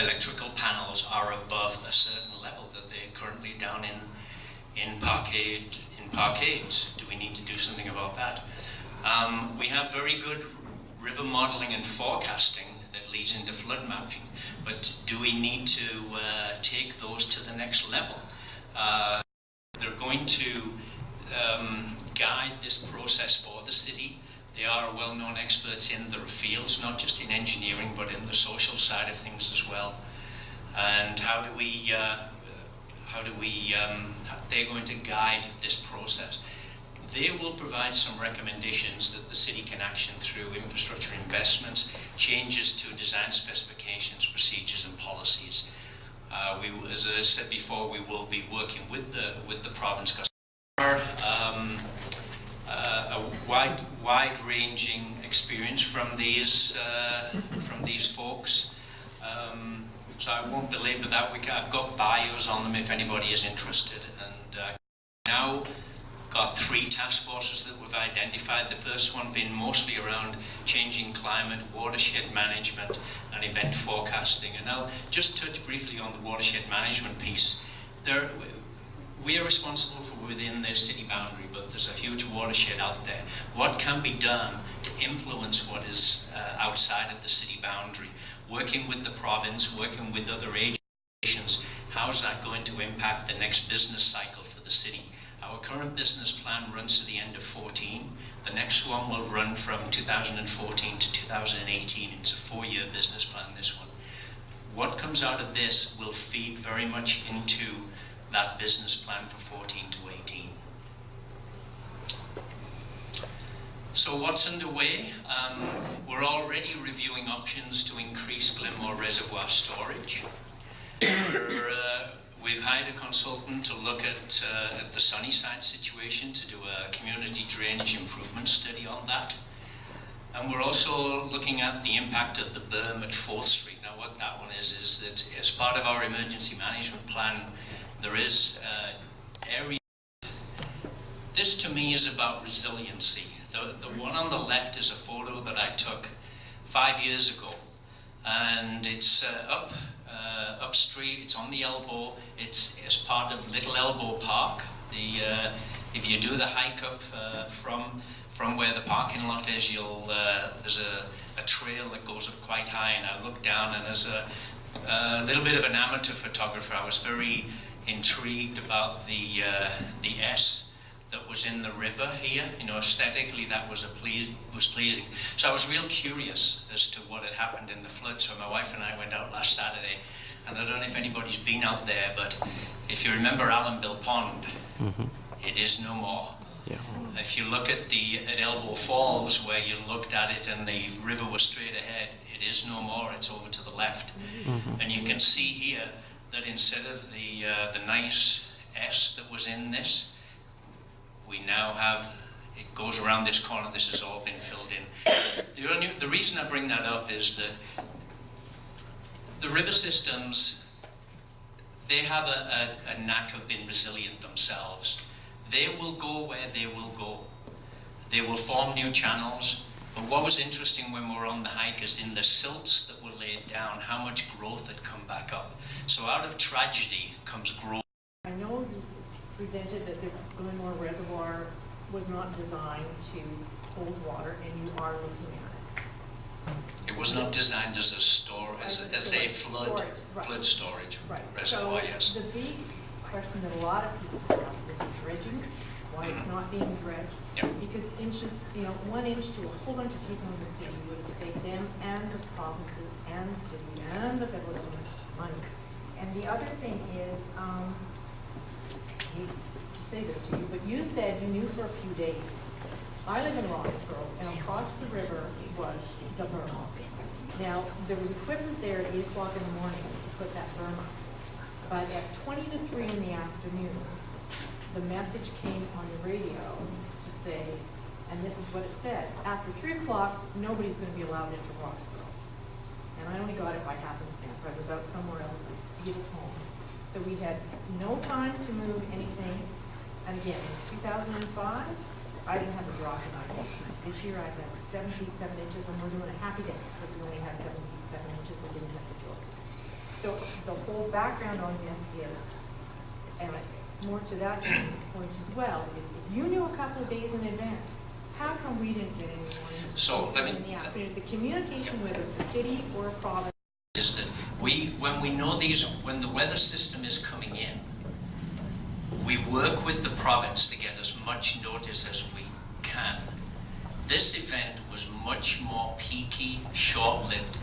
electrical panels are above a certain level, that they're currently down in parkades. Do we need to do something about that? We have very good river modeling and forecasting that leads into flood mapping, but do we need to take those to the next level? They're going to guide this process for the city. They are well-known experts in their fields, not just in engineering, but in the social side of things as well. And they're going to guide this process. They will provide some recommendations that the city can action through infrastructure investments, changes to design specifications, procedures, and policies. As I said before, we will be working with the province, because there are a wide-ranging experience from these folks. So I won't belabor that. I've got bios on them if anybody is interested. And now got 3 task forces that we've identified. The first one being mostly around changing climate, watershed management, and event forecasting. And I'll just touch briefly on the watershed management piece. We are responsible for within the city boundary, but there's a huge watershed out there. What can be done to influence what is outside of the city boundary? Working with the province, working with other agencies, how is that going to impact the next business cycle for the city? Our current business plan runs to the end of 14. The next one will run from 2014 to 2018. It's a 4-year business plan, this one. What comes out of this will feed very much into that business plan for 14 to 18. So what's underway? We're already reviewing options to increase Glenmore Reservoir storage. We've hired a consultant to look at the Sunnyside situation, to do a community drainage improvement study on that. And we're also looking at the impact of the berm at 4th Street. Now what that one is that as part of our emergency management plan, there is area. This to me is about resiliency. The one on the left is a photo that I took 5 years ago, and it's up street. It's on the Elbow. It's as part of Little Elbow Park. If you do the hike up from where the parking lot is, there's a trail that goes up quite high, and I look down, and as a little bit of an amateur photographer, I was very intrigued about the S that was in the river here. Aesthetically that was pleasing. So I was real curious as to what had happened in the flood. So my wife and I went out last Saturday, and I don't know if anybody's been out there, but if you remember Allenville Pond, it is no more. Yeah. If you look at Elbow Falls, where you looked at it and the river was straight ahead, it is no more. It's over to the left. And you can see here that instead of the nice S that was in this, we now have, it goes around this corner. This has all been filled in. The reason I bring that up is that the river systems, they have a knack of being resilient themselves. They will go where they will go. They will form new channels. But what was interesting when we were on the hike is in the silts that were laid down, how much growth had come back up. So out of tragedy comes growth. I know you presented that the Glenmore Reservoir was not designed to hold water, and you are looking at it. It was not designed as a flood storage reservoir, so yes. The big question that a lot of people have is this dredging, why it's not being dredged. Yep. Because 1 inch to a whole bunch of people in the city would have saved them and the provinces and the city and the federal government money. And the other thing is, I hate to say this to you, but you said you knew for a few days. I live in Roxborough, and across the river was the berm. Now, there was equipment there at 8 o'clock in the morning to put that berm up. But at 20 to 3 in the afternoon, the message came on the radio to say, and this is what it said, after 3 o'clock, nobody's going to be allowed into Roxborough. And I only got it by happenstance. I was out somewhere else at home. So we had no time to move anything. And again, in 2005, I didn't have a drop in my face. This year I've had 7 feet 7 inches, and we're doing a happy dance, but we only had 7 feet 7 inches, so didn't have the drops. So the whole background on this is, and it's more to that point as well, is if you knew a couple of days in advance, how come we didn't get any warning? So let me- in the afternoon? The communication, whether it's a city or a province. Is that when we know when the weather system is coming in, we work with the province to get as much notice as we can. This event was much more peaky, short-lived.